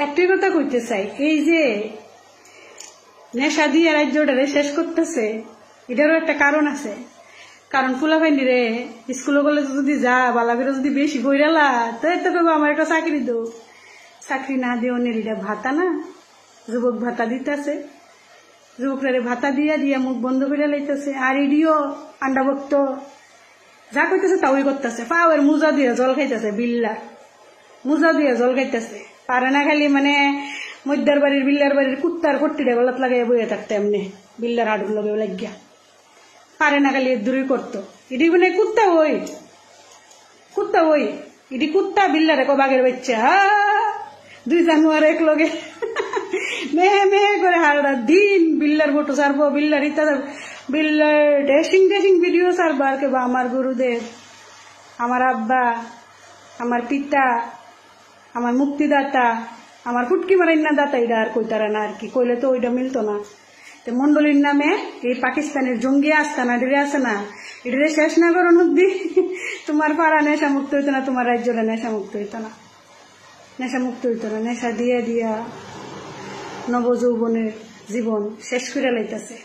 একটাই কথা কইতে চাই, এই যে নেশা দিয়ে রাজ্যটারে শেষ করতেছে, এটারও একটা কারণ আছে। কারণ ফুলাফাইন্ডিরে স্কুলে কলেজে যদি যা বালাবেরা যদি বেশি বইরালা তো কেবো আমার একটা চাকরি দো, চাকরি না দিয়ে অন্যের এটা ভাতা না, যুবক ভাতা দিতেছে, যুবকরা ভাতা দিয়া দিয়া মুখ বন্ধ করে লাইতেছে। আর ইডিও আন্ডাভক্ত যা করতেছে তাওই করতেছে, পাওয়ের মুজা দিয়ে জল খাইতেছে, বিল্লার মুজা দিয়ে জল খাইতেছে। পারে না খালি মানে মধ্যার বাড়ির বিল্লার বাড়ির কুত্তার ফট্টিটা গলাত লাগাই বইয়ে থাকতে এমনি বিল্লার হাডুর লগে লাগিয়া পারে না, খালি দূরই করতো। ইডি মানে কুত্তা ওই ইডি কুত্তা বিল্লার এক বাঘের বাচ্চা, দুই জানুয়ার এক লগে মেহে মেহে করে হারা দিন বিল্লার ফটো ছাড়বো, বিল্লার ইত্যা বিল্লার ড্রেসিং ভিডিও ছাড়বো। আর কেবা আমার গুরুদেব, আমার আব্বা, আমার পিতা, আমার মুক্তিদাতা, আমার ফুটকি মারাইনা দাতা, এটা আর কইতারা না আর কি, কইলে তো ওইটা মিলতো না। মন্ডলীর নামে এই পাকিস্তানের জঙ্গি আস্তানা ডেরে আছে না, এটা শেষ না করো নদী তোমার পাড়া নেশা মুক্ত হইতো না, তোমার রাজ্যটা নেশা মুক্ত হইতো না, নেশা মুক্ত হইতো না। নেশা দিয়া দিয়া নবযৌবনের জীবন শেষ করে লাইতেছে।